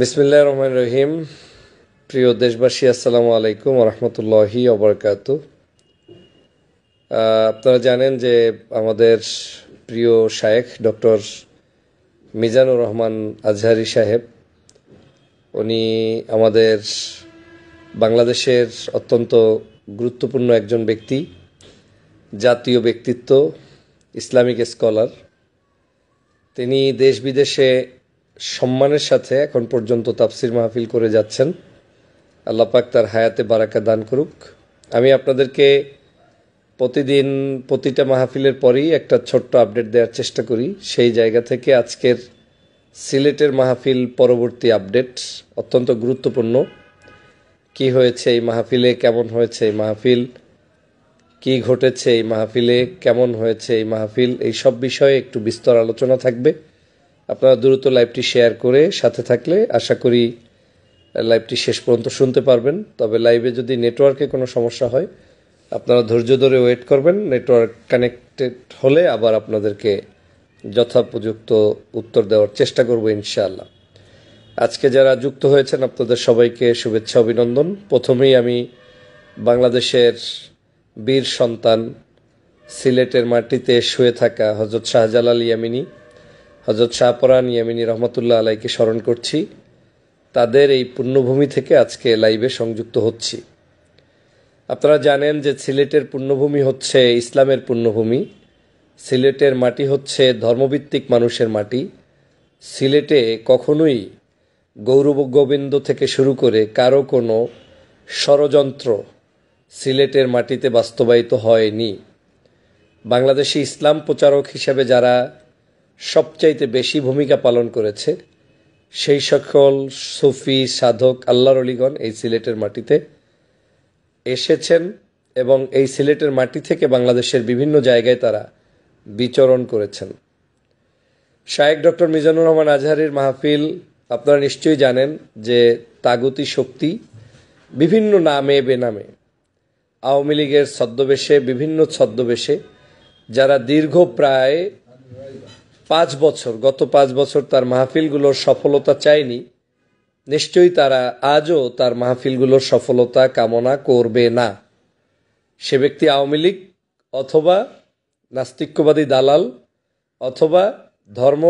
বিসমিল্লাহির রহমানির রহিম। প্রিয় দেশবাসী, আসসালামু আলাইকুম ওয়া রাহমাতুল্লাহি ওয়া বারাকাতুহু। আপনারা জানেন যে আমাদের প্রিয় শায়েখ ডক্টর মিজানুর রহমান আজহারি সাহেব, উনি আমাদের বাংলাদেশের অত্যন্ত গুরুত্বপূর্ণ একজন ব্যক্তি, জাতীয় ব্যক্তিত্ব, ইসলামিক স্কলার। তিনি দেশ বিদেশে সম্মানের সাথে এখন পর্যন্ত তাফসির মাহফিল করে যাচ্ছেন। আল্লাহ পাক তার হায়াতে বারাকা দান করুক। আমি আপনাদেরকে প্রতিদিন প্রতিটা মাহফিলের পরেই একটা ছোট্ট আপডেট দেওয়ার চেষ্টা করি। সেই জায়গা থেকে আজকের সিলেটের মাহফিল পরবর্তী আপডেট অত্যন্ত গুরুত্বপূর্ণ। কি হয়েছে এই মাহফিলে, কেমন হয়েছে এই মাহফিল, কি ঘটেছে এই মাহফিলে, কেমন হয়েছে এই মাহফিল, এই সব বিষয়ে একটু বিস্তর আলোচনা থাকবে। আপনারা দ্রুত লাইভটি শেয়ার করে সাথে থাকলে আশা করি লাইভটি শেষ পর্যন্ত শুনতে পারবেন। তবে লাইভে যদি নেটওয়ার্কে কোনো সমস্যা হয় আপনারা ধৈর্য ধরে ওয়েট করবেন। নেটওয়ার্ক কানেক্টেড হলে আবার আপনাদেরকে যথোপযুক্ত উত্তর দেওয়ার চেষ্টা করব ইনশাআল্লাহ। আজকে যারা যুক্ত হয়েছেন আপনাদের সবাইকে শুভেচ্ছা, অভিনন্দন। প্রথমেই আমি বাংলাদেশের বীর সন্তান, সিলেটের মাটিতে শুয়ে থাকা হযরত শাহজালাল ইয়ামিনী, হযরত শাহপরান ইয়ামিনী রহমতুল্লাহ আলাইকে স্মরণ করছি। তাদের এই পুণ্যভূমি থেকে আজকে লাইভে সংযুক্ত হচ্ছি। আপনারা জানেন যে সিলেটের পুণ্যভূমি হচ্ছে ইসলামের পুণ্যভূমি। সিলেটের মাটি হচ্ছে ধর্মভিত্তিক মানুষের মাটি। সিলেটে কখনোই গৌরব গোবিন্দ থেকে শুরু করে কারো কোনো ষড়যন্ত্র সিলেটের মাটিতে বাস্তবায়িত হয়নি। বাংলাদেশে ইসলাম প্রচারক হিসেবে যারা সবচাইতে বেশি ভূমিকা পালন করেছে সেই সকল সুফি সাধক আল্লাহর ওলিগণ এই সিলেটের মাটিতে এসেছেন এবং এই সিলেটের মাটি থেকে বাংলাদেশের বিভিন্ন জায়গায় তারা বিচরণ করেছেন। শায়েখ ডক্টর মিজানুর রহমান আজহারির মাহফিল আপনারা নিশ্চয়ই জানেন যে তাগুতি শক্তি বিভিন্ন নামে বেনামে, আওয়ামী লীগের ছদ্মবেশে, বিভিন্ন ছদ্মবেশে যারা দীর্ঘ প্রায় 5 বছর, গত 5 বছর তার মাহফিলগুলোর সফলতা চায়নি, নিশ্চয়ই তারা আজও তার মাহফিলগুলোর সফলতা কামনা করবে না। সে ব্যক্তি আওয়ামী লীগ অথবা নাস্তিক্যবাদী দালাল অথবা ধর্ম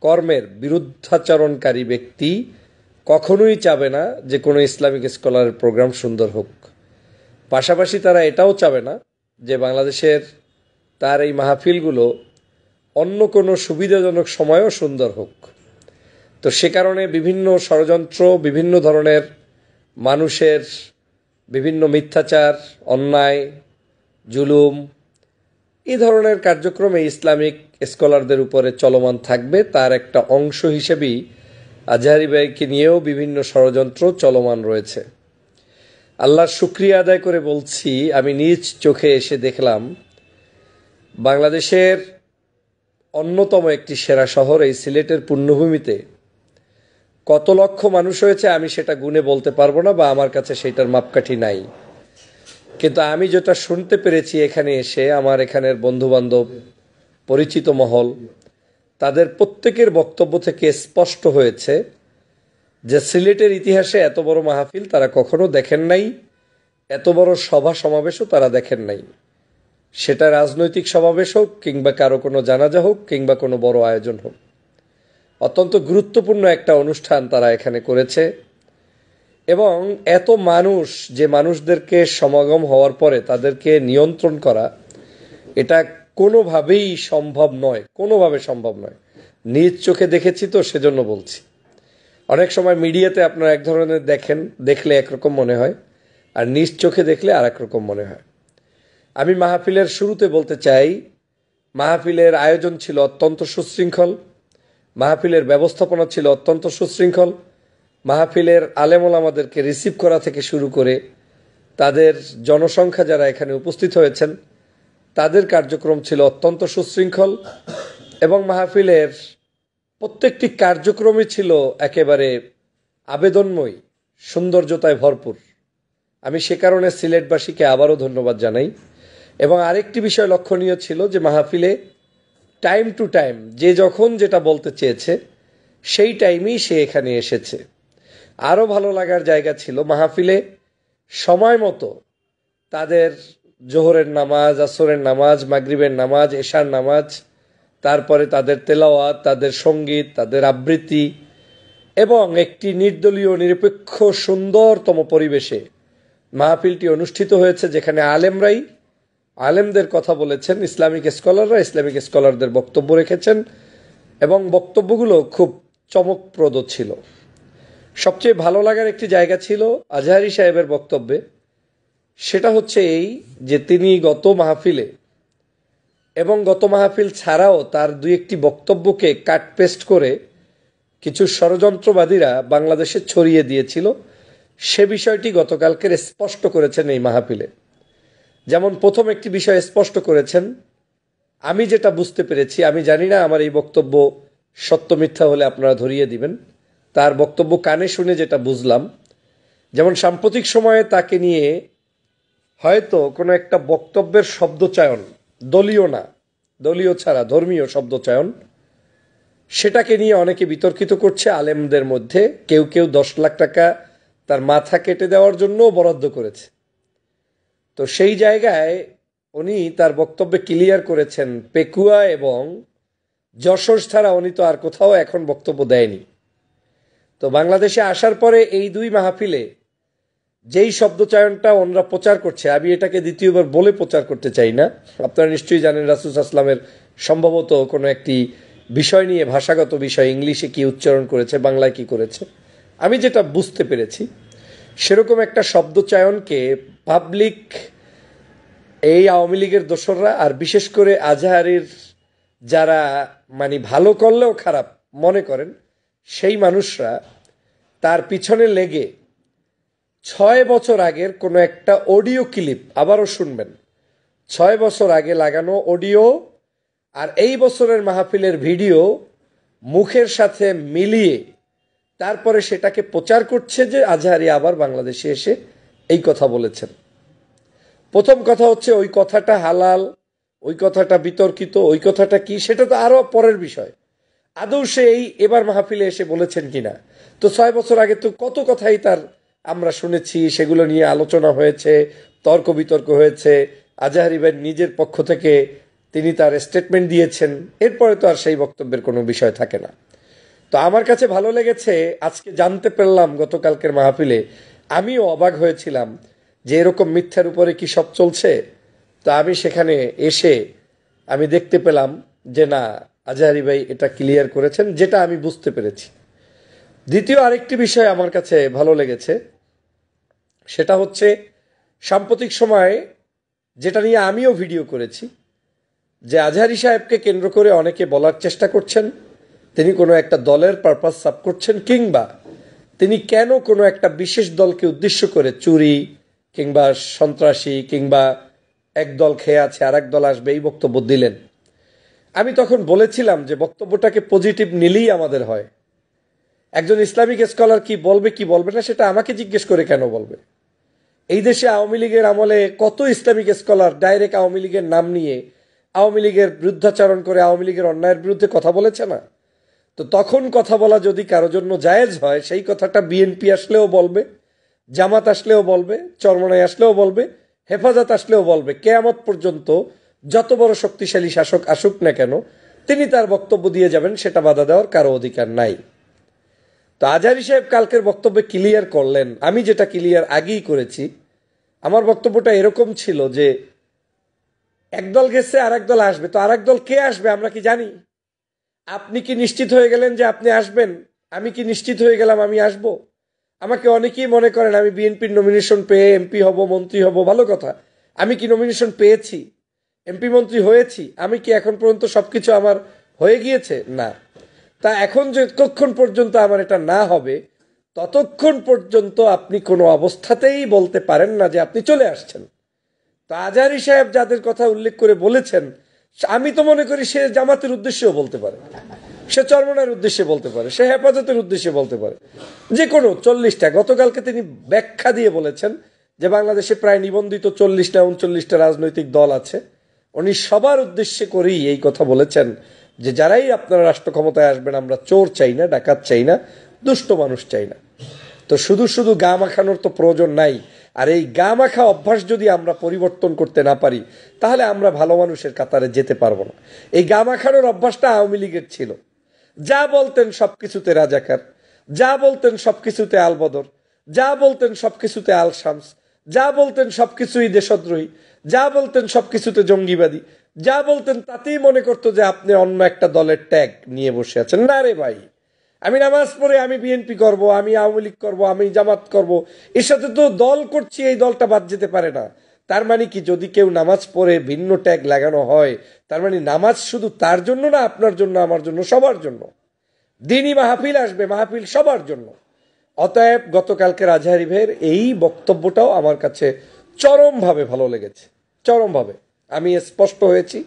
কর্মের বিরুদ্ধাচরণকারী ব্যক্তি কখনোই চাবে না যে কোনো ইসলামিক স্কলারের প্রোগ্রাম সুন্দর হোক। পাশাপাশি তারা এটাও চাবে না যে বাংলাদেশের তার এই মাহফিলগুলো অন্য কোনো সুবিধাজনক সময়ও সুন্দর হোক। তো সে কারণে বিভিন্ন ষড়যন্ত্র, বিভিন্ন ধরনের মানুষের বিভিন্ন মিথ্যাচার, অন্যায়, জুলুম, এই ধরনের কার্যক্রমে ইসলামিক স্কলারদের উপরে চলমান থাকবে। তার একটা অংশ হিসেবেই আজহারি ভাইকে নিয়েও বিভিন্ন ষড়যন্ত্র চলমান রয়েছে। আল্লাহর শুকরিয়া আদায় করে বলছি, আমি নিজ চোখে এসে দেখলাম বাংলাদেশের অন্যতম একটি সেরা শহর এই সিলেটের পুণ্যভূমিতে কত লক্ষ মানুষ হয়েছে আমি সেটা গুণে বলতে পারবো না, বা আমার কাছে সেটার মাপকাঠি নাই। কিন্তু আমি যেটা শুনতে পেরেছি এখানে এসে, আমার এখানের বন্ধুবান্ধব, পরিচিত মহল, তাদের প্রত্যেকের বক্তব্য থেকে স্পষ্ট হয়েছে যে সিলেটের ইতিহাসে এত বড় মাহফিল তারা কখনো দেখেন নাই, এত বড় সভা সমাবেশও তারা দেখেন নাই। সেটা রাজনৈতিক সমাবেশ হোক কিংবা কারো কোনো জানাজা হোক কিংবা কোনো বড় আয়োজন হোক, অত্যন্ত গুরুত্বপূর্ণ একটা অনুষ্ঠান তারা এখানে করেছে। এবং এত মানুষ, যে মানুষদেরকে সমাগম হওয়ার পরে তাদেরকে নিয়ন্ত্রণ করা, এটা কোনোভাবেই সম্ভব নয়, কোনোভাবে সম্ভব নয়। নিজ চোখে দেখেছি তো সেজন্য বলছি। অনেক সময় মিডিয়াতে আপনারা এক ধরনের দেখেন, দেখলে একরকম মনে হয়, আর নিজ চোখে দেখলে আর একরকম মনে হয়। আমি মাহফিলের শুরুতে বলতে চাই, মাহফিলের আয়োজন ছিল অত্যন্ত সুশৃঙ্খল, মাহফিলের ব্যবস্থাপনা ছিল অত্যন্ত সুশৃঙ্খল, মাহফিলের আলেম ওলামাদেরকে রিসিভ করা থেকে শুরু করে তাদের জনসংখ্যা যারা এখানে উপস্থিত হয়েছেন তাদের কার্যক্রম ছিল অত্যন্ত সুশৃঙ্খল, এবং মাহফিলের প্রত্যেকটি কার্যক্রমই ছিল একেবারে আবেদনময়ী, সৌন্দর্যতায় ভরপুর। আমি সে কারণে সিলেটবাসীকে আবারও ধন্যবাদ জানাই। এবং আরেকটি বিষয় লক্ষণীয় ছিল যে মাহফিলে টাইম টু টাইম যে যখন যেটা বলতে চেয়েছে সেই টাইমেই সে এখানে এসেছে। আরও ভালো লাগার জায়গা ছিল মাহফিলে সময় মতো তাদের জোহরের নামাজ, আসরের নামাজ, মাগরিবের নামাজ, এশার নামাজ, তারপরে তাদের তেলাওয়াত, তাদের সঙ্গীত, তাদের আবৃত্তি এবং একটি নির্দলীয় নিরপেক্ষ সুন্দরতম পরিবেশে মাহফিলটি অনুষ্ঠিত হয়েছে, যেখানে আলেমদের কথা বলেছেন, ইসলামিক স্কলারদের বক্তব্য রেখেছেন এবং বক্তব্যগুলো খুব চমকপ্রদ ছিল। সবচেয়ে ভালো লাগার একটি জায়গা ছিল আজহারী সাহেবের বক্তব্যে, সেটা হচ্ছে এই যে তিনি গত মাহফিলে এবং গত মাহফিল ছাড়াও তার দুই একটি বক্তব্যকে কাট পেস্ট করে কিছু ষড়যন্ত্রবাদীরা বাংলাদেশে ছড়িয়ে দিয়েছিল, সে বিষয়টি গতকালকের স্পষ্ট করেছেন এই মাহফিলে। যেমন প্রথম একটি বিষয় স্পষ্ট করেছেন, আমি যেটা বুঝতে পেরেছি, আমি জানি না আমার এই বক্তব্য সত্য মিথ্যা হলে আপনারা ধরিয়ে দিবেন, তার বক্তব্য কানে শুনে যেটা বুঝলাম, যেমন সাম্প্রতিক সময়ে তাকে নিয়ে হয়তো কোনো একটা বক্তব্যের শব্দচয়ন, দলীয় ছাড়া ধর্মীয় শব্দচয়ন, সেটাকে নিয়ে অনেকে বিতর্কিত করছে আলেমদের মধ্যে। কেউ 10 লাখ টাকা তার মাথা কেটে দেওয়ার জন্য বরাদ্দ করেছে। তো সেই জায়গায় উনি তার বক্তব্যে ক্লিয়ার করেছেন পেকুয়া এবং যশোর ছাড়া উনি তো আর কোথাও এখন বক্তব্য দেয়নি। তো বাংলাদেশে আসার পরে এই দুই মাহফিলে যেই শব্দচয়নটা ওনরা প্রচার করছে, আমি এটাকে দ্বিতীয়বার বলে প্রচার করতে চাই না, আপনারা নিশ্চয়ই জানেন রাসূল সাল্লাল্লাহু আলাইহি ওয়াসাল্লামের সম্ভবত কোনো একটি বিষয় নিয়ে, ভাষাগত বিষয়, ইংলিশে কি উচ্চারণ করেছে, বাংলায় কি করেছে, আমি যেটা বুঝতে পেরেছি সেরকম একটা শব্দচয়নকে পাবলিক, এই আওয়ামী লীগের দোসররা আর বিশেষ করে আজহারীর যারা মানে ভালো করলেও খারাপ মনে করেন সেই মানুষরা তার পিছনে লেগে 6 বছর আগের কোনো একটা অডিও ক্লিপ আবারও শুনবেন, 6 বছর আগে লাগানো অডিও আর এই বছরের মাহফিলের ভিডিও মুখের সাথে মিলিয়ে তারপরে সেটাকে প্রচার করছে যে আজহারী আবার বাংলাদেশে এসে এই কথা বলেছেন। প্রথম কথা হচ্ছে ওই কথাটা হালাল, ওই কথাটা বিতর্কিত, ওই কথাটা কি সেটা তো আরো পরের বিষয়। আদৌ সে এবার মাহফিলে এসে বলেছেন কিনা, তো 6 বছর আগে তো কত কথাই তার আমরা শুনেছি, সেগুলো নিয়ে আলোচনা হয়েছে, তর্ক বিতর্ক হয়েছে, আজহারী ভাই নিজের পক্ষ থেকে তিনি তার স্টেটমেন্ট দিয়েছেন, এরপরে তো আর সেই বক্তব্যের কোনো বিষয় থাকে না। তো আমার কাছে ভালো লেগেছে, আজকে জানতে পারলাম গতকালকের মাহফিলে, আমিও অবাক হয়েছিলাম যে এরকম মিথ্যার উপরে কি সব চলছে। তো আমি সেখানে এসে আমি দেখতে পেলাম যে না, আজহারী ভাই এটা ক্লিয়ার করেছেন, যেটা আমি বুঝতে পেরেছি। দ্বিতীয় আরেকটি বিষয় আমার কাছে ভালো লেগেছে, সেটা হচ্ছে সাম্প্রতিক সময়ে যেটা নিয়ে আমিও ভিডিও করেছি, যে আজহারী সাহেবকে কেন্দ্র করে অনেকে বলার চেষ্টা করছেন তিনি কোনো একটা দলের পারপাস সার্ভ করছেন, কিংবা তিনি কেন কোনো একটা বিশেষ দলকে উদ্দেশ্য করে চুরি কিংবা সন্ত্রাসী কিংবা এক দল খেয়ে আছে আর এক দল আসবে এই বক্তব্য দিলেন। আমি তখন বলেছিলাম যে বক্তব্যটাকে পজিটিভ নিলেই আমাদের হয়। একজন ইসলামিক স্কলার কি বলবে না সেটা আমাকে জিজ্ঞেস করে কেন বলবে? এই দেশে আওয়ামী লীগের আমলে কত ইসলামিক স্কলার ডাইরেক্ট আওয়ামী লীগের নাম নিয়ে আওয়ামী লীগের বিরুদ্ধাচরণ করে আওয়ামী লীগের অন্যায়ের বিরুদ্ধে কথা বলেছে না? তো তখন কথা বলা যদি কারোর জন্য জায়েজ হয়, সেই কথাটা বিএনপি আসলেও বলবে, জামাত আসলেও বলবে, চরমনাই আসলেও বলবে, হেফাজত আসলেও বলবে, কেয়ামত পর্যন্ত যত বড় শক্তিশালী শাসক আসুক না কেন তিনি তার বক্তব্য দিয়ে যাবেন, সেটা বাধা দেওয়ার কারো অধিকার নাই। তো আজহারী সাহেব কালকের বক্তব্যে ক্লিয়ার করলেন, আমি যেটা ক্লিয়ার আগেই করেছি। আমার বক্তব্যটা এরকম ছিল যে একদল গেছে আর একদল আসবে, তো আর একদল কে আসবে আমরা কি জানি? আপনি কি নিশ্চিত হয়ে গেলেন যে আপনি আসবেন? আমি কি নিশ্চিত হয়ে গেলাম আমি আসব? আমাকে অনেকেই মনে করেন আমি বিএনপির নমিনেশন পেয়ে এমপি হব, মন্ত্রী হব, ভালো কথা। আমি কি নমিনেশন পেয়েছি, এমপি মন্ত্রী হয়েছি? আমি কি এখন পর্যন্ত সবকিছু আমার হয়ে গিয়েছে? না। তা এখন যতক্ষণ পর্যন্ত আমার এটা না হবে ততক্ষণ পর্যন্ত আপনি কোনো অবস্থাতেই বলতে পারেন না যে আপনি চলে আসছেন। তো আজহারী সাহেব যাদের কথা উল্লেখ করে বলেছেন, আমি তো মনে করি সে জামাতের উদ্দেশ্যেও বলতে পারে, সে চরমনার উদ্দেশ্যে বলতে পারে, সে হেফাজতের উদ্দেশ্যে বলতে পারে, যে কোনো 40টা। গতকালকে তিনি ব্যাখ্যা দিয়ে বলেছেন যে বাংলাদেশে প্রায় নিবন্ধিত 40টা 39টা রাজনৈতিক দল আছে, উনি সবার উদ্দেশ্যে করেই এই কথা বলেছেন যে যারাই আপনারা রাষ্ট্র ক্ষমতায় আসবেন, আমরা চোর চাই না, ডাকাত চাই না, দুষ্ট মানুষ চাই না। তো শুধু শুধু গা মাখানোর তো প্রয়োজন নাই। আর এই গা মাখা অভ্যাস যদি আমরা পরিবর্তন করতে না পারি, তাহলে আমরা ভালো মানুষের কাতারে যেতে পারবো না। এই গা মাখানোর অভ্যাসটা আওয়ামী লীগের ছিল। যা বলতেন সবকিছুতে রাজাকার, যা বলতেন সবকিছুতে আলবদর, যা বলতেন সবকিছুতে আল শামস, যা বলতেন সবকিছুই দেশদ্রোহী, যা বলতেন সবকিছুতে জঙ্গিবাদী, যা বলতেন তাতেই মনে করতো যে আপনি অন্য একটা দলের ট্যাগ নিয়ে বসে আছেন। না রে ভাই, আমি নামাজ পড়ে আমি বিএনপি করব, আমি আওয়ামী লীগ করবো, আমি জামাত করব, এর সাথে তো দল করছি, এই দলটা বাদ যেতে পারে না। তার মানে কি, যদি কেউ নামাজ পড়ে ভিন্ন ট্যাগ লাগানো হয়, তার মানে নামাজ শুধু তার জন্য না, আপনার জন্য, আমার জন্য, সবার জন্য। দিনই মাহফিল আসবে, মাহফিল সবার জন্য। অতএব গতকালকের আজহারী ভাইয়ের এই বক্তব্যটাও আমার কাছে চরমভাবে ভালো লেগেছে, চরমভাবে। আমি স্পষ্ট হয়েছি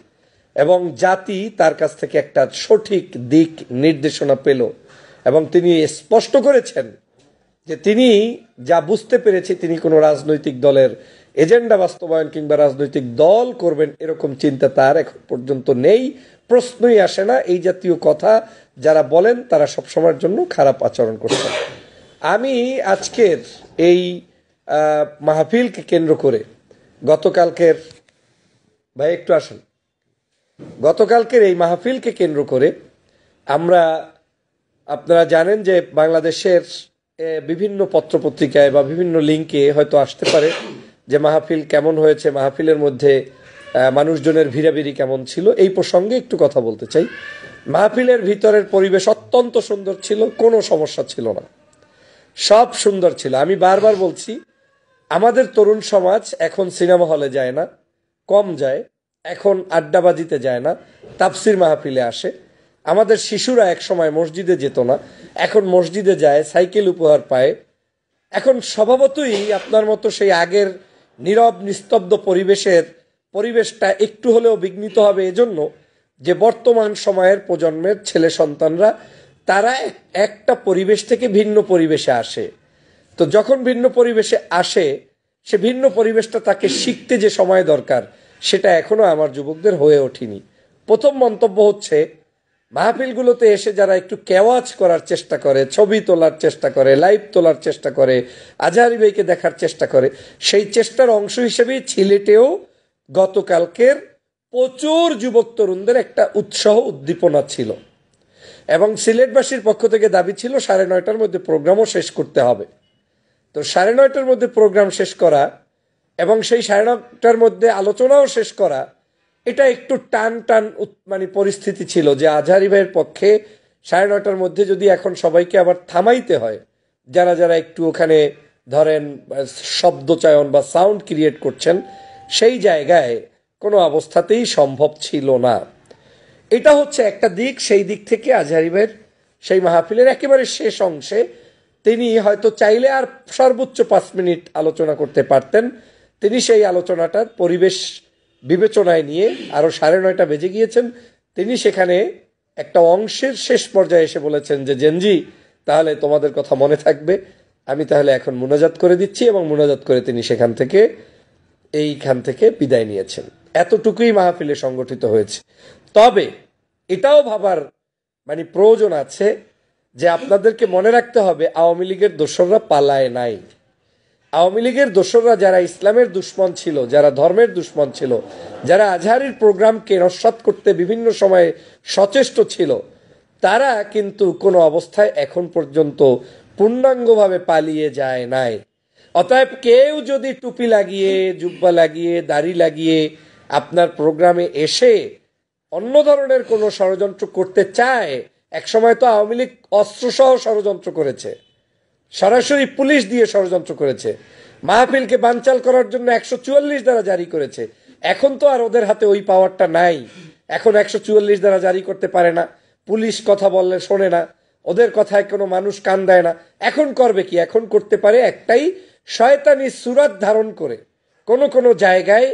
এবং জাতি তার কাছ থেকে একটা সঠিক দিক নির্দেশনা পেল এবং তিনি স্পষ্ট করেছেন যে তিনি যা বুঝতে পেরেছি, তিনি কোনো রাজনৈতিক দলের এজেন্ডা বাস্তবায়ন কিংবা রাজনৈতিক দল করবেন এরকম চিন্তা তার এখন পর্যন্ত নেই, প্রশ্নই আসে না। এই জাতীয় কথা যারা বলেন তারা সবসময়ের জন্য খারাপ আচরণ করছেন। আমি আজকের এই মাহফিলকে কেন্দ্র করে গতকালকের, ভাই একটু আসেন, গতকালকের এই মাহফিলকে কেন্দ্র করে আমরা, আপনারা জানেন যে বাংলাদেশের বিভিন্ন পত্রপত্রিকায় বা বিভিন্ন লিঙ্কে হয়তো আসতে পারে যে মাহফিল কেমন হয়েছে, মাহফিলের মধ্যে মানুষজনের ভিড়াভিড়ি কেমন ছিল। এই প্রসঙ্গে একটু কথা বলতে চাই। মাহফিলের ভিতরের পরিবেশ অত্যন্ত সুন্দর ছিল, কোনো সমস্যা ছিল না, সব সুন্দর ছিল। আমি বারবার বলছি, আমাদের তরুণ সমাজ এখন সিনেমা হলে যায় না, কম যায়, এখন আড্ডাবাজিতে যায় না, তাফসির মাহফিলে আসে। আমাদের শিশুরা একসময় মসজিদে যেত না, এখন মসজিদে যায়, সাইকেল উপহার পায়। এখন স্বভাবতই আপনার মতো সেই আগের নীরব নিস্তব্ধ পরিবেশটা একটু হলেও বিঘ্নিত হবে, এজন্য যে বর্তমান সময়ের প্রজন্মের ছেলে সন্তানরা তারা একটা পরিবেশ থেকে ভিন্ন পরিবেশে আসে। তো যখন ভিন্ন পরিবেশে আসে, সে ভিন্ন পরিবেশটা তাকে শিখতে যে সময় দরকার, সেটা এখনো আমার যুবকদের হয়ে ওঠেনি। প্রথম মন্তব্য হচ্ছে, মাহফিলগুলোতে এসে যারা একটু কেওয়াজ করার চেষ্টা করে, ছবি তোলার চেষ্টা করে, লাইভ তোলার চেষ্টা করে, আজহারী ভাইকে দেখার চেষ্টা করে, সেই চেষ্টার অংশ হিসেবে সিলেটেও গতকালকের প্রচুর যুবক তরুণদের একটা উৎসাহ উদ্দীপনা ছিল এবং সিলেটবাসীর পক্ষ থেকে দাবি ছিল 9:30টার মধ্যে প্রোগ্রামও শেষ করতে হবে। তো 9:30টার মধ্যে প্রোগ্রাম শেষ করা এবং সেই 9:30টার মধ্যে আলোচনাও শেষ করা, এটা একটু টান মানে পরিস্থিতি ছিল যে আজহারী ভাইয়ের পক্ষে 9:30টার মধ্যে যদি এখন সবাইকে আবার থামাইতে হয়, যারা যারা একটু ওখানে ধরেন শব্দচয়ন বা সাউন্ড ক্রিয়েট করছেন, সেই জায়গায় কোনো অবস্থাতেই সম্ভব ছিল না। এটা হচ্ছে একটা দিক। সেই দিক থেকে আজহারী ভাইয়ের সেই মাহফিলের একেবারে শেষ অংশে তিনি হয়তো চাইলে আর সর্বোচ্চ 5 মিনিট আলোচনা করতে পারতেন। তিনি সেই আলোচনাটার পরিবেশ বিবেচনায় নিয়ে আরো 9:30 বেজে গিয়েছেন, তিনি সেখানে একটা অংশের শেষ পর্যায়ে এসে বলেছেন যে জেনজি, তাহলে তোমাদের কথা মনে থাকবে, আমি তাহলে এখন মুনাজাত করে দিচ্ছি, এবং মুনাজাত করে তিনি এইখান থেকে বিদায় নিয়েছেন। এতটুকুই মাহফিলে সংগঠিত হয়েছে। তবে এটাও ভাবার মানে প্রয়োজন আছে যে আপনাদেরকে মনে রাখতে হবে, আওয়ামী লীগের দোসররা পালায় নাই। আওয়ামী লীগের দোসররা যারা ইসলামের দুশ্মন ছিল, যারা ধর্মের দুশ্মন ছিল, যারা আজহারীর প্রোগ্রামকে নস্যাৎ করতে বিভিন্ন সময়ে সচেষ্ট ছিল, তারা কিন্তু কোনো অবস্থায় এখন পর্যন্ত পূর্ণাঙ্গভাবে পালিয়ে যায় নাই। অতএব কেউ যদি টুপি লাগিয়ে, জুব্বা লাগিয়ে, দাড়ি লাগিয়ে আপনার প্রোগ্রামে এসে অন্য ধরনের কোনো ষড়যন্ত্র করতে চায়, একসময় তো আওয়ামী লীগ অস্ত্রসহ ষড়যন্ত্র করেছে, সরাসরি পুলিশ দিয়ে ষড়যন্ত্র করেছে, মাহফিলকে বানচাল করার জন্য 144 ধারা জারি করেছে। এখন তো আর ওদের হাতে ওই পাওয়ারটা নাই, এখন 144 ধারা জারি করতে পারে না, পুলিশ কথা বললে শোনে না, ওদের কথায় কোনো মানুষ কান দেয় না। এখন করবে কি? এখন করতে পারে একটাই, শয়তানি সুরাত ধারণ করে কোনো জায়গায়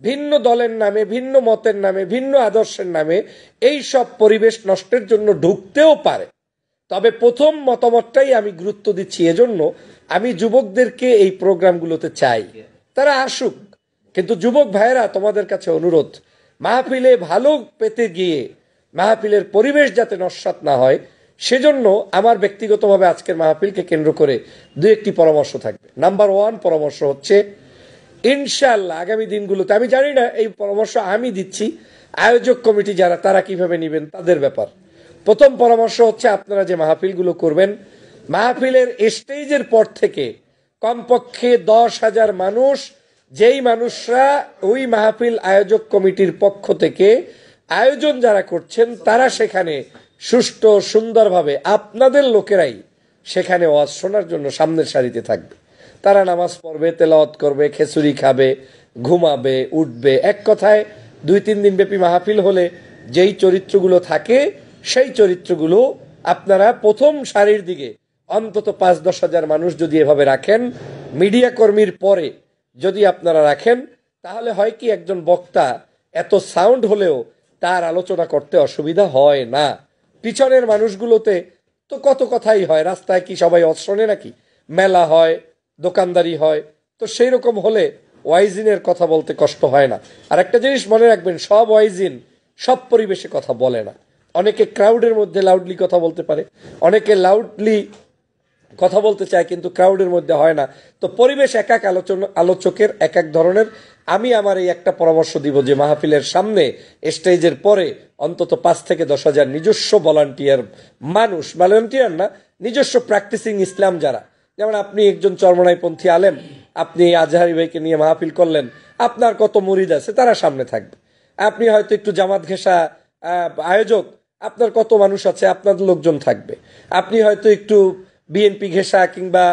ভিন্ন দলের নামে, ভিন্ন মতের নামে, ভিন্ন আদর্শের নামে এই সব পরিবেশ নষ্টের জন্য ঢুকতেও পারে। তবে প্রথম মতামতটাই আমি গুরুত্ব দিচ্ছি, এজন্য আমি যুবকদেরকে এই প্রোগ্রামগুলোতে চাই, তারা আসুক। কিন্তু যুবক ভাইয়েরা, তোমাদের কাছে অনুরোধ, মাহফিলে ভালো পেতে গিয়ে মাহফিলের পরিবেশ যাতে নস্যাৎ না হয়, সেজন্য আমার ব্যক্তিগতভাবে আজকের মাহফিলকে কেন্দ্র করে দু একটি পরামর্শ থাকবে। নাম্বার 1 পরামর্শ হচ্ছে, ইনশাআল্লাহ আগামী দিনগুলোতে, আমি জানি না এই পরামর্শ আমি দিচ্ছি, আয়োজক কমিটি যারা তারা কিভাবে নেবেন তাদের ব্যাপার। প্রথম পরামর্শ হচ্ছে, আপনারা যে মাহফিলগুলো করবেন, মাহফিলের স্টেজের পর থেকে কমপক্ষে 10,000 মানুষ, যেই মানুষরা ওই মাহফিল আয়োজক কমিটির পক্ষ থেকে আয়োজন যারা করছেন, তারা সেখানে সুষ্ঠু সুন্দরভাবে আপনাদের লোকেরাই সেখানে ওয়াজ শোনার জন্য সামনের সারিতে থাকবে। তারা নামাজ পড়বে, তেলাওয়াত করবে, খেচুড়ি খাবে, ঘুমাবে, উঠবে। এক কথায় 2-3 দিন ব্যাপী মাহফিল হলে যেই চরিত্রগুলো থাকে, সেই চরিত্রগুলো আপনারা প্রথম সারির দিকে অন্তত 5-10 হাজার মানুষ যদি এভাবে রাখেন, মিডিয়া কর্মীর পরে যদি আপনারা রাখেন, তাহলে হয় কি, একজন বক্তা এত সাউন্ড হলেও তার আলোচনা করতে অসুবিধা হয় না। পিছনের মানুষগুলোতে তো কত কথাই হয়, রাস্তায় কি সবাই শোনে নাকি? মেলা হয়, দোকানদারি হয়, তো সেই রকম হলে ওয়াইজিনের কথা বলতে কষ্ট হয় না। আর একটা জিনিস মনে রাখবেন, সব ওয়াইজিন সব পরিবেশে কথা বলে না। অনেকে ক্রাউডের মধ্যে লাউডলি কথা বলতে পারে, অনেকে লাউডলি কথা বলতে চায় কিন্তু ক্রাউডের মধ্যে হয় না। তো পরিবেশ এক এক আলোচকের এক এক ধরনের। আমি আমার এই একটা পরামর্শ দিব যে মাহফিলের সামনে স্টেজের পরে অন্তত 5 থেকে 10 হাজার নিজস্ব ভলান্টিয়ার মানুষ, ভলান্টিয়ার না, নিজস্ব প্র্যাকটিসিং ইসলাম যারা, যেমন আপনি একজন চরমনাইপন্থী আলেম, আপনি আজহারি ভাইকে নিয়ে মাহফিল করলেন, আপনার কত মুরিদ আছে তারা সামনে থাকবে। আপনি হয়তো একটু জামাত ঘেঁষা আয়োজক, আপনার কত মানুষ আছে, আপনার লোকজন থাকবে। আপনি হয়তো একটু বিএনপি ঘেঁষা কিংবা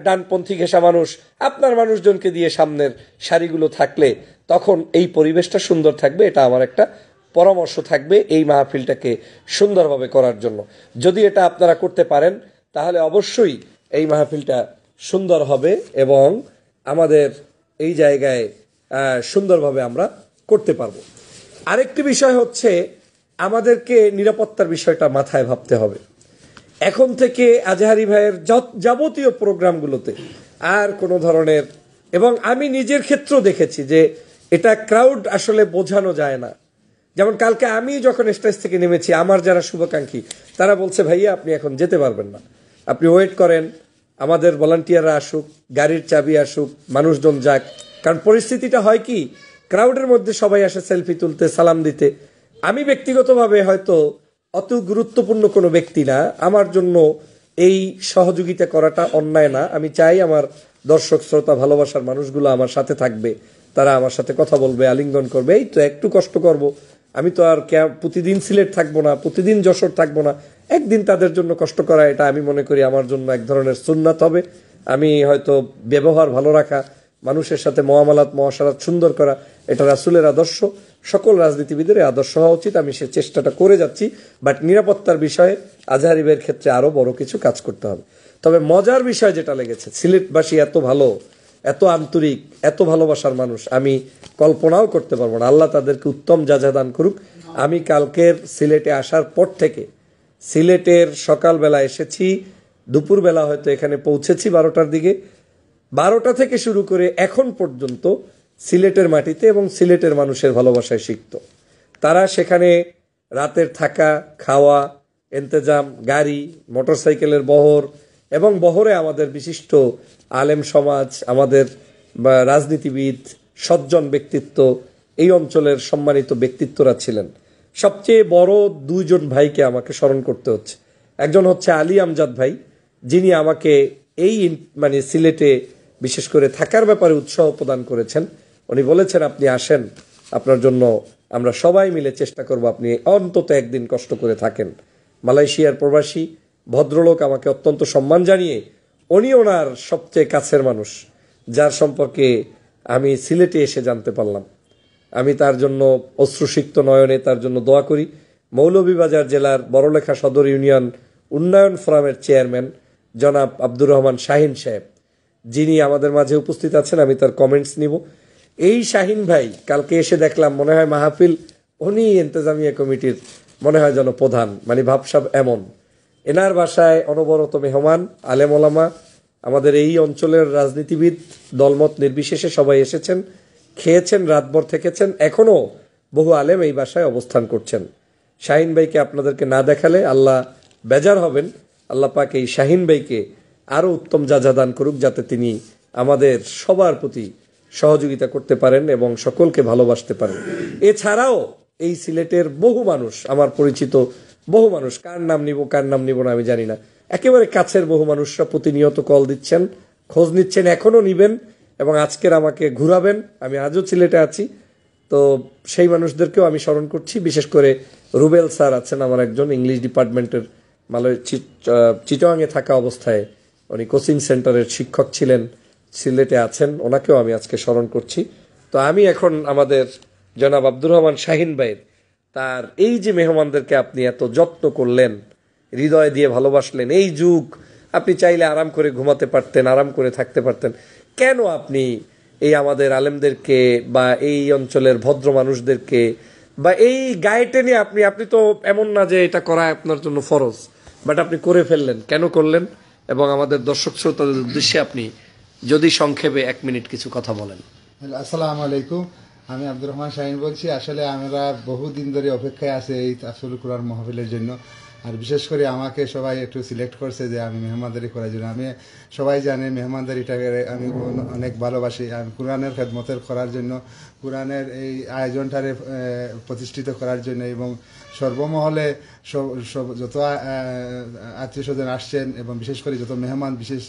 ডানপন্থী ঘেঁষা মানুষ, আপনার মানুষজনকে দিয়ে সামনের সারিগুলো থাকলে তখন এই পরিবেশটা সুন্দর থাকবে। এটা আমার একটা পরামর্শ থাকবে এই মাহফিলটাকে সুন্দরভাবে করার জন্য। যদি এটা আপনারা করতে পারেন তাহলে অবশ্যই এই মাহফিলটা সুন্দর হবে এবং আমাদের এই জায়গায় সুন্দরভাবে আমরা করতে পারবো। আরেকটি বিষয় হচ্ছে, আমাদেরকে নিরাপত্তার বিষয়টা মাথায় ভাবতে হবে। এখন থেকে আজহারি ভাইয়ের যাবতীয় প্রোগ্রামগুলোতে আর কোনো ধরনের, এবং আমি নিজের ক্ষেত্রেও দেখেছি যে এটা ক্রাউড আসলে বোঝানো যায় না। যেমন কালকে আমি যখন স্টেজ থেকে নেমেছি, আমার যারা শুভাকাঙ্ক্ষী তারা বলছে, ভাইয়া আপনি এখন যেতে পারবেন না, আপনি ওয়েট করেন, আমাদের ভলান্টিয়াররা আসুক, গাড়ির চাবি আসুক, মানুষজন যাক। কারণ পরিস্থিতিটা হয় কি, ক্রাউডের মধ্যে সবাই আসে সেলফি তুলতে, সালাম দিতে। আমি ব্যক্তিগতভাবে হয়তো অত গুরুত্বপূর্ণ কোনো ব্যক্তি না, আমার জন্য এই সহযোগিতা করাটা অন্যায় না। আমি চাই আমার দর্শক শ্রোতা ভালোবাসার মানুষগুলো আমার সাথে থাকবে, তারা আমার সাথে কথা বলবে, আলিঙ্গন করবে। এই তো একটু কষ্ট করব, আমি তো আর প্রতিদিন সিলেট থাকবো না, প্রতিদিন যশোর থাকবো না, একদিন তাদের জন্য কষ্ট করা, এটা আমি মনে করি আমার জন্য এক ধরনের সুন্নাত হবে। আমি হয়তো ব্যবহার ভালো রাখা, মানুষের সাথে মুআমালাত মুআশারাত সুন্দর করা, এটা রাসূলের আদর্শ, সকল রাজনীতিবিদের আদর্শ হওয়া উচিত। আমি সে চেষ্টাটা করে যাচ্ছি, বাট নিরাপত্তার বিষয়ে আজহারি ভাইয়ের ক্ষেত্রে আরো বড় কিছু কাজ করতে হবে। তবে মজার বিষয় যেটা লেগেছে, সিলেটবাসী এত ভালো, এত আন্তরিক, এত ভালোবাসার মানুষ আমি কল্পনাও করতে পারবো না। আল্লাহ তাদেরকে উত্তম যাজা দান করুক। আমি কালকের সিলেটে আসার পর থেকে, সিলেটের সকালবেলা এসেছি, দুপুরবেলা হয়তো এখানে পৌঁছেছি 12টার দিকে, 12টা থেকে শুরু করে এখন পর্যন্ত সিলেটের মাটিতে এবং সিলেটের মানুষের ভালোবাসায় সিক্ত। তারা সেখানে রাতের থাকা, খাওয়া, ইন্তজাম, গাড়ি, মোটরসাইকেলের বহর, এবং বহরে আমাদের বিশিষ্ট আলেম সমাজ, আমাদের রাজনীতিবিদ, সজ্জন ব্যক্তিত্ব, এই অঞ্চলের সম্মানিত ব্যক্তিত্বরা ছিলেন। সবচেয়ে বড় 2জন ভাইকে আমাকে স্মরণ করতে হচ্ছে। একজন হচ্ছে আলী আমজাদ ভাই, যিনি আমাকে এই সিলেটে বিশেষ করে থাকার ব্যাপারে উৎসাহ প্রদান করেছেন। উনি বলেছেন, আপনি আসেন, আপনার জন্য আমরা সবাই মিলে চেষ্টা করব, আপনি অন্তত একদিন কষ্ট করে থাকেন। মালয়েশিয়ার প্রবাসী ভদ্রলোক আমাকে অত্যন্ত সম্মান জানিয়ে, উনি ওনার সবচেয়ে কাছের মানুষ, যার সম্পর্কে আমি সিলেটে এসে জানতে পারলাম। আমি তার জন্য অশ্রুসিক্ত নয়নে তার জন্য দোয়া করি। মৌলভীবাজার জেলার বড়লেখা সদর ইউনিয়ন উন্নয়ন ফোরামের চেয়ারম্যান জনাব আব্দুর রহমান শাহিন সাহেব, যিনি আমাদের মাঝে উপস্থিত আছেন, আমি তার কমেন্টস নিব। এই শাহিন ভাই কালকে এসে দেখলাম, মনে হয় মাহফিল উনি ইন্তেজামিয়া কমিটির মনে হয় যেন প্রধান, ভাবসাব এমন। এনার বাসায় অনবরত মেহমান, আলেম ওলামা, আমাদের এই অঞ্চলের রাজনীতিবিদ, দলমত নির্বিশেষে সবাই এসেছেন, খেয়েছেন, রাতভর থেকেছেন। এখনো বহু আলেম এই বাসায় অবস্থান করছেন। শাহিন ভাইকে আপনাদেরকে না দেখালে আল্লাহ বেজার হবেন। আল্লাহ পাক এই শাহিন ভাইকে আরও উত্তম যা দান করুক, যাতে তিনি আমাদের সবার প্রতি সহযোগিতা করতে পারেন এবং সকলকে ভালোবাসতে পারেন। এছাড়াও এই সিলেটের বহু মানুষ, আমার পরিচিত বহু মানুষ, কার নাম নিব না আমি জানি না, একেবারে কাছের বহু মানুষরা প্রতিনিয়ত কল দিচ্ছেন, খোঁজ নিচ্ছেন, এখনও নিবেন এবং আজকের আমাকে ঘুরাবেন। আমি আজও সিলেটে আছি, তো সেই মানুষদেরকেও আমি স্মরণ করছি। বিশেষ করে রুবেল স্যার আছেন আমার একজন, ইংলিশ ডিপার্টমেন্টের চিটগাংয়ে থাকা অবস্থায় উনি কোচিং সেন্টারের শিক্ষক ছিলেন, সিলেটে আছেন, ওনাকেও আমি আজকে স্মরণ করছি। তো আমি এখন আমাদের জনাব আব্দুর রহমান শাহিন ভাইয়ের, তার এই যে মেহমানদেরকে আপনি এত যত্ন করলেন, হৃদয় দিয়ে ভালোবাসলেন, এই যুগ আপনি চাইলে আরাম করে ঘুমাতে পারতেন, আরাম করে থাকতে পারতেন, কেন আপনি এই আমাদের আলেমদেরকে বা এই অঞ্চলের ভদ্র মানুষদেরকে বা এই গায়ে টেনে আপনি তো এমন না যে এটা করা আপনার জন্য ফরজ, বাট আপনি করে ফেললেন, কেন করলেন? এবং আমাদের দর্শক শ্রোতাদের উদ্দেশ্যে আপনি যদি সংক্ষেপে 1 মিনিট কিছু কথা বলেন। আসসালামু আলাইকুম, আমি আব্দুর রহমান শাহিন বলছি। আসলে আমরা বহুদিন ধরে অপেক্ষায় আছে এই তাফসীরুল কুরআন মাহফিলের জন্য। আর বিশেষ করে আমাকে সবাই একটু সিলেক্ট করছে যে আমি মেহমানদারি করার জন্য। আমি সবাই জানে মেহমানদারিটাকে আমি অনেক ভালোবাসি। আমি কোরআনের খেদমতের করার জন্য, কোরআনের এই আয়োজনটারে প্রতিষ্ঠিত করার জন্য এবং সর্বমহলে যত আত্মীয় স্বজন আসছেন এবং বিশেষ করে যত মেহমান বিশেষ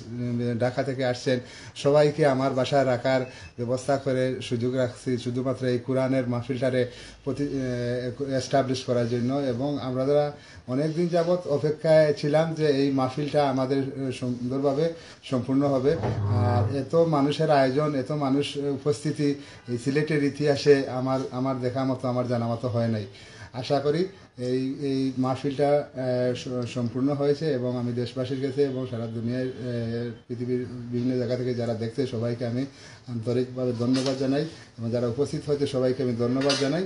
ঢাকা থেকে আসছেন সবাইকে আমার বাসায় রাখার ব্যবস্থা করে সুযোগ রাখছি শুধুমাত্র এই কোরআনের মাহফিলটারে এস্টাবলিশ করার জন্য। এবং আমরা যারা অনেকদিন যাবৎ অপেক্ষায় ছিলাম যে এই মাহফিলটা আমাদের সুন্দরভাবে সম্পূর্ণ হবে। আর এত মানুষের আয়োজন, এত মানুষ উপস্থিতি এই সিলেটের ইতিহাসে আমার দেখা মতো, আমার জানা মতো হয় নাই। আশা করি এই মাহফিলটা সম্পূর্ণ হয়েছে এবং আমি দেশবাসীর কাছে এবং সারা দুনিয়ার পৃথিবীর বিভিন্ন জায়গা থেকে যারা দেখছে সবাইকে আমি আন্তরিকভাবে ধন্যবাদ জানাই এবং যারা উপস্থিত হয়েছে সবাইকে আমি ধন্যবাদ জানাই।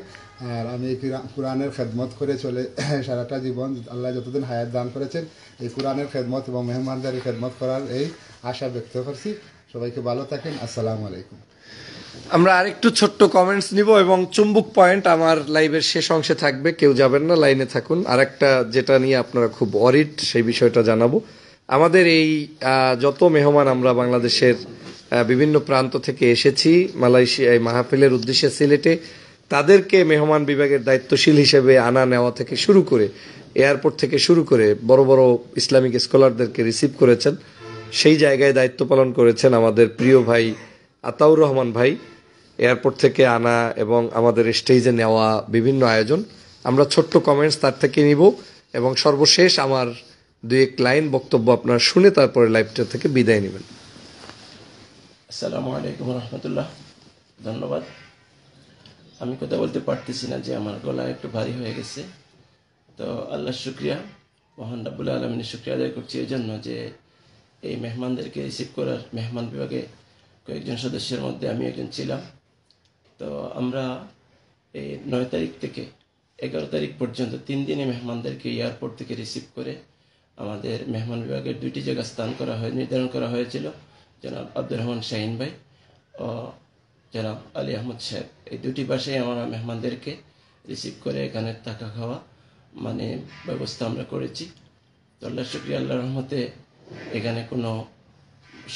আর আমি এই কোরআনের খেদমত করে চলে সারাটা জীবন আল্লাহ যতদিন হায়াত দান করেছেন এই কোরআনের খেদমত এবং মেহমানদারির খেদমত করার এই আশা ব্যক্ত করছি। সবাইকে ভালো থাকেন। আসসালামু আলাইকুম। আমরা আরেকটু ছোট্ট কমেন্টস নিব এবং চুম্বক পয়েন্ট আমার লাইভের শেষ অংশে থাকবে, কেউ যাবেন না, লাইনে থাকুন। আরেকটা যেটা নিয়ে আপনারা খুব অরিড সেই বিষয়টা জানাবো। আমাদের এই যত মেহমান আমরা বাংলাদেশের বিভিন্ন প্রান্ত থেকে এসেছি মালয়েশিয়া এই মাহফিলের উদ্দেশ্যে সিলেটে, তাদেরকে মেহমান বিভাগের দায়িত্বশীল হিসেবে আনা নেওয়া থেকে শুরু করে এয়ারপোর্ট থেকে শুরু করে বড় বড় ইসলামিক স্কলারদেরকে রিসিভ করেছেন, সেই জায়গায় দায়িত্ব পালন করেছেন আমাদের প্রিয় ভাই আতাউর রহমান ভাই। এয়ারপোর্ট থেকে আনা এবং আমাদের স্টেজে নেওয়া বিভিন্ন আয়োজন, আমরা ছোট্ট কমেন্টস তার থেকে নিব এবং সর্বশেষ আমার 2-1 লাইন বক্তব্য আপনারা শুনে তারপরে লাইভটা থেকে বিদায় নেবেন। আসসালামু আলাইকুম রহমতুল্লাহ। ধন্যবাদ। আমি কথা বলতে পারতেছি না যে আমার গলা একটু ভারী হয়ে গেছে। তো আল্লাহর শুকরিয়া, মহান রাব্বুল আলামিনের শুকরিয়া আদায় করছি এই জন্য যে এই মেহমানদেরকে রিসিভ করার মেহমান বিভাগে কয়েকজন সদস্যের মধ্যে আমি একজন ছিলাম। তো আমরা এই 9 তারিখ থেকে 11 তারিখ পর্যন্ত 3 দিনে মেহমানদেরকে এয়ারপোর্ট থেকে রিসিভ করে আমাদের মেহমান বিভাগের 2টি জায়গা নির্ধারণ করা হয়েছিল। জনাব আব্দুর রহমান শাহিন ভাই ও জনাব আলী আহমদ সাহেব, এই 2টি বাসায় আমরা মেহমানদেরকে রিসিভ করে এখানে থাকা খাওয়া ব্যবস্থা আমরা করেছি। তো আল্লাহর শুকরিয়া, আল্লাহর রহমতে এখানে কোনো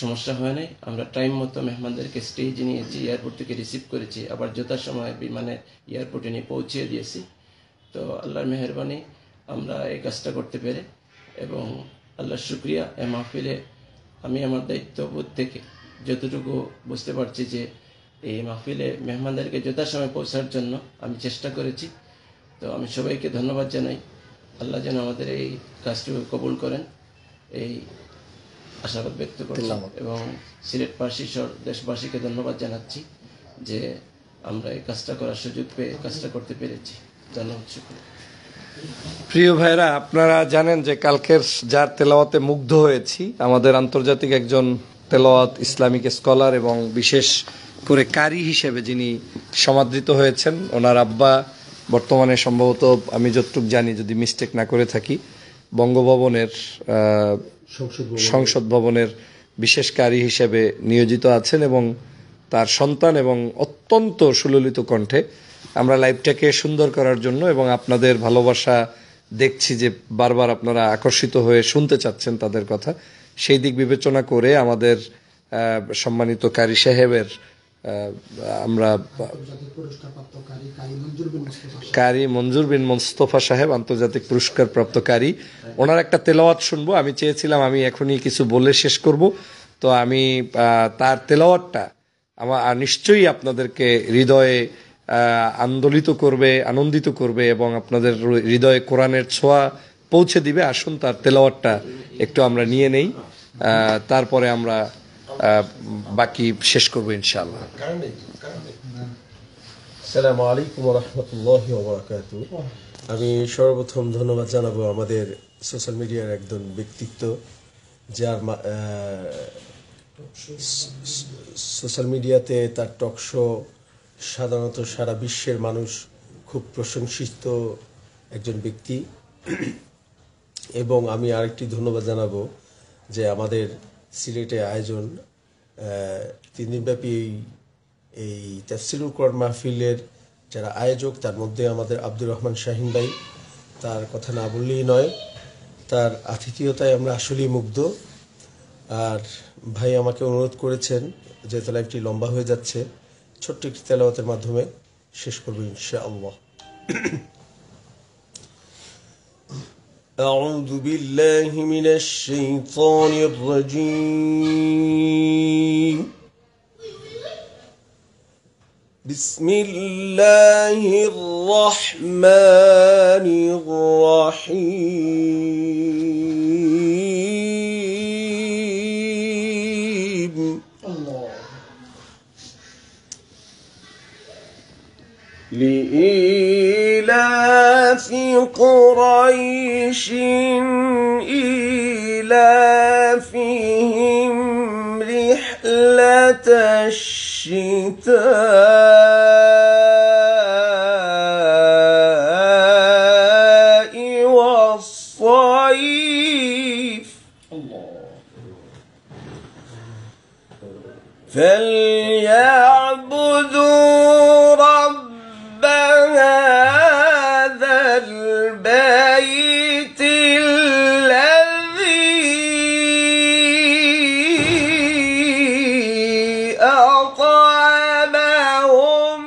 সমস্যা হয় নাই। আমরা টাইম মতো মেহমানদেরকে স্টেজে নিয়েছি, এয়ারপোর্ট থেকে রিসিভ করেছি, আবার যথাসময়ে বিমানে এয়ারপোর্টে নিয়ে পৌঁছিয়ে দিয়েছি। তো আল্লাহর মেহেরবানি আমরা এই কাজটা করতে পেরে এবং আল্লাহর শুকরিয়া। এই মাহফিলে আমি আমার দায়িত্ববোধ থেকে যতটুকু বুঝতে পারছি যে এই মাহফিলে মেহমানদেরকে যথাসময়ে পৌঁছার জন্য আমি চেষ্টা করেছি। তো আমি সবাইকে ধন্যবাদ জানাই। আল্লাহ যেন আমাদের এই কাজটুকু কবুল করেন এই আশাবাদ ব্যক্ত করলাম এবং সিলেটবাসী দেশবাসীকে ধন্যবাদ জানাচ্ছি যে আমরা এই কাজটা করার সুযোগ পেয়ে কাজটা করতে পেরেছি। ধন্যবাদ, শুকরিয়া। প্রিয় ভাইরা, আপনারা জানেন যে কালকের যার তেলাওয়াতে মুগ্ধ হয়েছি, আমাদের আন্তর্জাতিক একজন তেলাওয়াত ইসলামিক স্কলার এবং বিশেষ করে কারি হিসেবে যিনি সমাদৃত হয়েছেন, ওনার আব্বা বর্তমানে সম্ভবত আমি যতটুকু জানি যদি মিস্টেক না করে থাকি বঙ্গভবনের সংসদ ভবনের বিশেষ কারি হিসেবে নিয়োজিত আছেন এবং তার সন্তান এবং অত্যন্ত সুললিত কণ্ঠে আমরা লাইভটাকে সুন্দর করার জন্য এবং আপনাদের ভালোবাসা দেখছি যে বারবার আপনারা আকর্ষিত হয়ে শুনতে চাচ্ছেন তাদের কথা, সেই দিক বিবেচনা করে আমাদের সম্মানিত কারি সাহেবের আমরা কারি মঞ্জুর বিন মোস্তফা সাহেব আন্তর্জাতিক পুরস্কার প্রাপ্ত কারি, ওনার একটা তেলাওয়াত শুনবো। আমি চেয়েছিলাম আমি এখনই কিছু বলে শেষ করব, তো আমি তার তেলাওয়াতটা আমার নিশ্চয়ই আপনাদেরকে হৃদয়ে আন্দোলিত করবে, আনন্দিত করবে এবং আপনাদের হৃদয়ে কোরআনের ছোঁয়া পৌঁছে দিবে। আসুন তার তেলাওয়াতটা একটু আমরা নিয়ে নেই, তারপরে আমরা বাকি শেষ করবো ইনশাআল্লাহ। আসসালামু আলাইকুম ওয়া রাহমাতুল্লাহি ওয়া বারাকাতুহু। আমি সর্বপ্রথম ধন্যবাদ জানাবো আমাদের সোশ্যাল মিডিয়ার একজন ব্যক্তিত্ব, যার সোশ্যাল মিডিয়াতে তার টক শো সাধারণত সারা বিশ্বের মানুষ খুব প্রশংসিত একজন ব্যক্তি। এবং আমি আরেকটি ধন্যবাদ জানাবো যে আমাদের সিলেটে আয়োজন 3 দিনব্যাপী এই তাফসীরুল কোরআন মাহফিলের যারা আয়োজক, তার মধ্যে আমাদের আব্দুর রহমান শাহিন ভাই, তার কথা না বললেই নয়। তার আতিথেয়তায় আমরা আসলেই মুগ্ধ। আর ভাই আমাকে অনুরোধ করেছেন, যেহেতু লাইভটি লম্বা হয়ে যাচ্ছে, ছোট্ট একটি তেলাওয়াতের মাধ্যমে শেষ করব ইনশাআল্লাহ। أعوذ بالله من الشيطان الرجيم. بسم الله الرحمن الرحيم. لإيلاف قريش إيلافهم رحلة الشتاء والصيف فليعبدوا رب هذا البيت الذي أطعمهم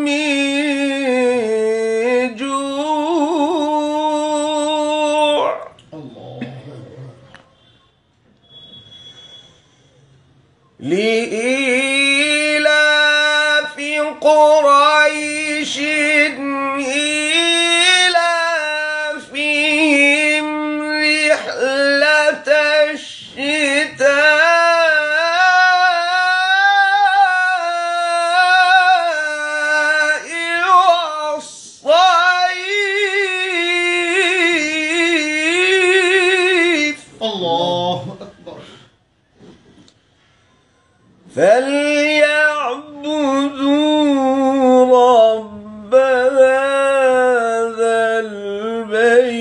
من جوع. لإيلاف قريش إيلافهم رحلة الشتاء والصيف. الله أكبر. فليعبدوا رب هذا البيت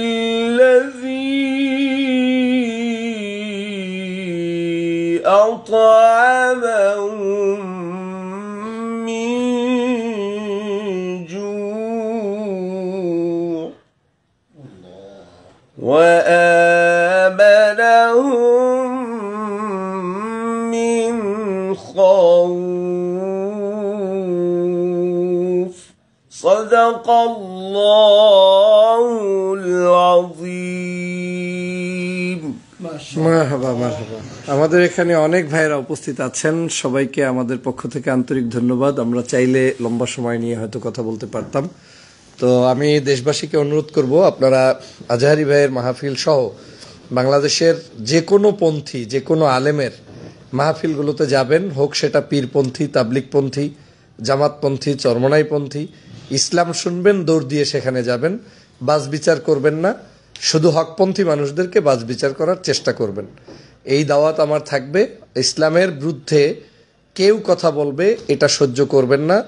الذي أطعمهم من جوع وآمنهم من خوف. صدق الله العظيم. মারহাবা মারহাবা। আমাদের এখানে অনেক ভাইরা উপস্থিত আছেন, সবাইকে আমাদের পক্ষ থেকে আন্তরিক ধন্যবাদ। আমরা চাইলে লম্বা সময় নিয়ে হয়তো কথা বলতে পারতাম, তো আমি দেশবাসীকে অনুরোধ করব আপনারা আজহারি ভাইয়ের মাহফিল সহ বাংলাদেশের যে কোনো পন্থী, যে কোনো আলেমের মাহফিলগুলোতে যাবেন, হোক সেটা পীরপন্থী, তাবলিগপন্থী, জামাতপন্থী, চরমনাইপন্থী। ইসলাম শুনবেন, দৌড় দিয়ে সেখানে যাবেন, বাজ বিচার করবেন না, শুধু হকপন্থী মানুষদেরকে বাজ বিচার করার চেষ্টা করবেন। এই দাওয়াত আমার থাকবে। ইসলামের বিরুদ্ধে কেউ কথা বলবে এটা সহ্য করবেন না।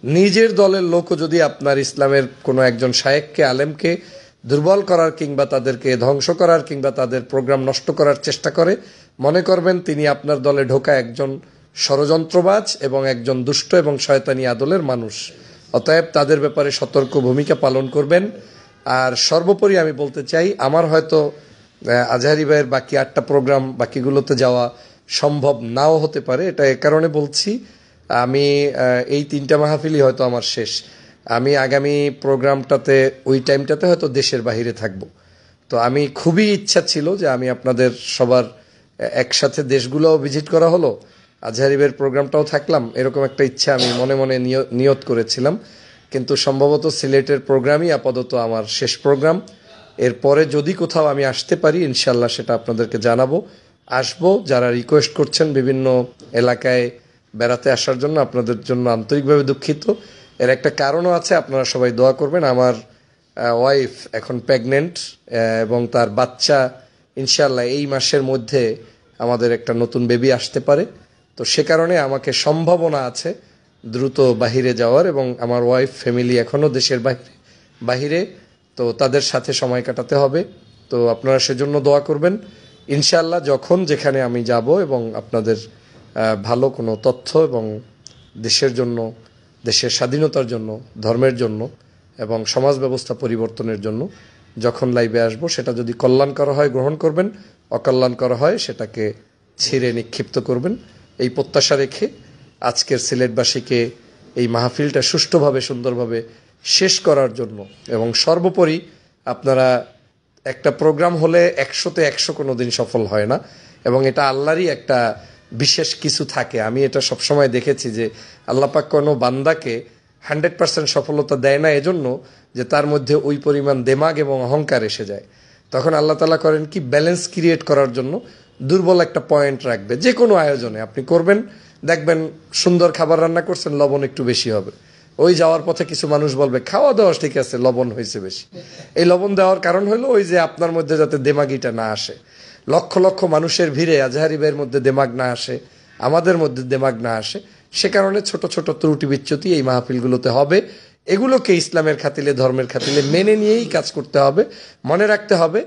নিজের দলের লোকও যদি আপনার ইসলামের কোনো একজন শায়েখকে, আলেমকে দুর্বল করার কিংবা তাদেরকে ধ্বংস করার কিংবা তাদের প্রোগ্রাম নষ্ট করার চেষ্টা করে, মনে করবেন তিনি আপনার দলে ঢোকা একজন ষড়যন্ত্রবাজ এবং একজন দুষ্ট এবং শয়তানি আদলের মানুষ। অতএব তাদের ব্যাপারে সতর্ক ভূমিকা পালন করবেন। আর সর্বোপরি আমি বলতে চাই, আমার হয়তো আজহারি ভাইয়ের বাকি 8টা প্রোগ্রাম বাকিগুলোতে যাওয়া সম্ভব নাও হতে পারে। এটা এ কারণে বলছি, আমি এই 3টা মাহফিলই হয়তো আমার শেষ। আমি আগামী প্রোগ্রামটাতে ওই টাইমটাতে হয়তো দেশের বাইরে থাকব। তো আমি খুবই ইচ্ছা ছিল যে আমি আপনাদের সবার একসাথে দেশগুলোও ভিজিট করা হলো, আজহারি ভাইয়ের প্রোগ্রামটাও থাকলাম, এরকম একটা ইচ্ছা আমি মনে মনে নিয়ত করেছিলাম। কিন্তু সম্ভবত সিলেটের প্রোগ্রামই আপাতত আমার শেষ প্রোগ্রাম। এরপরে যদি কোথাও আমি আসতে পারি ইনশাল্লাহ সেটা আপনাদেরকে জানাবো, আসবো। যারা রিকোয়েস্ট করছেন বিভিন্ন এলাকায় বেড়াতে আসার জন্য, আপনাদের জন্য আন্তরিকভাবে দুঃখিত। এর একটা কারণও আছে, আপনারা সবাই দোয়া করবেন। আমার ওয়াইফ এখন প্রেগনেন্ট এবং তার বাচ্চা ইনশাল্লাহ এই মাসের মধ্যে আমাদের একটা নতুন বেবি আসতে পারে। তো সে কারণে আমাকে সম্ভাবনা আছে দ্রুত বাহিরে যাওয়ার, এবং আমার ওয়াইফ ফ্যামিলি এখনও দেশের বাহিরে, তো তাদের সাথে সময় কাটাতে হবে। তো আপনারা সেজন্য দোয়া করবেন। ইনশাআল্লাহ যখন যেখানে আমি যাব এবং আপনাদের ভালো কোনো তথ্য এবং দেশের জন্য, দেশের স্বাধীনতার জন্য, ধর্মের জন্য এবং সমাজ ব্যবস্থা পরিবর্তনের জন্য যখন লাইভে আসবো, সেটা যদি কল্যাণকর হয় গ্রহণ করবেন, অকল্যাণকর হয় সেটাকে ছিঁড়ে নিক্ষিপ্ত করবেন। এই প্রত্যাশা রেখে আজকের সিলেটবাসীকে এই মাহফিলটা সুষ্ঠুভাবে সুন্দরভাবে শেষ করার জন্য, এবং সর্বোপরি আপনারা একটা প্রোগ্রাম হলে 100-তে 100 কোনো দিন সফল হয় না, এবং এটা আল্লাহরই একটা বিশেষ কিছু থাকে। আমি এটা সবসময় দেখেছি যে আল্লাহ পাক কোনো বান্দাকে 100% সফলতা দেয় না এজন্য যে তার মধ্যে ওই পরিমাণ দেমাগ এবং অহংকার এসে যায়। তখন আল্লাহ তাআলা করেন কি, ব্যালেন্স ক্রিয়েট করার জন্য দুর্বল একটা পয়েন্ট রাখবে। যে কোনো আয়োজনে আপনি করবেন, দেখবেন সুন্দর খাবার রান্না করছেন, লবণ একটু বেশি হবে। ওই যাওয়ার পথে কিছু মানুষ বলবে খাওয়া দাওয়া ঠিক আছে, লবণ হয়েছে বেশি। এই লবণ দেওয়ার কারণ হলো ওই যে আপনার মধ্যে যাতে দেমাগিটা না আসে। লক্ষ লক্ষ মানুষের ভিড়ে আজহারি ভাইয়ের মধ্যে দেমাগ না আসে, আমাদের মধ্যে দেমাগ না আসে, সে কারণে ছোট ছোট ত্রুটি বিচ্যুতি এই মাহফিলগুলোতে হবে। এগুলোকে ইসলামের খাতিলে, ধর্মের খাতিলে মেনে নিয়েই কাজ করতে হবে। মনে রাখতে হবে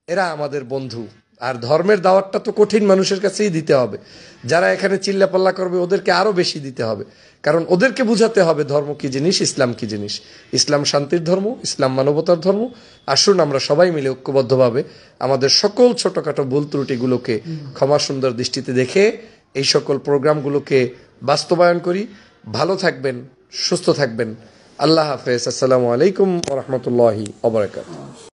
এরা আমাদের বন্ধু। আর ধর্মের দাওয়াতটা তো কঠিন মানুষের কাছেই দিতে হবে। যারা এখানে চিল্লাপাল্লা করবে ওদেরকে আরো বেশি দিতে হবে, কারণ ওদেরকে বুঝাতে হবে ধর্ম কি জিনিস, ইসলাম কি জিনিস। ইসলাম শান্তির ধর্ম, ইসলাম মানবতার ধর্ম। আসুন আমরা সবাই মিলে ঐক্যবদ্ধভাবে আমাদের সকল ছোটখাটো ভুল ত্রুটিগুলোকে ক্ষমা সুন্দর দৃষ্টিতে দেখে এই সকল প্রোগ্রামগুলোকে বাস্তবায়ন করি। ভালো থাকবেন, সুস্থ থাকবেন। আল্লাহ হাফেজ। আসসালামু আলাইকুম ওয়া রাহমাতুল্লাহি ওয়া বারাকাতুহু।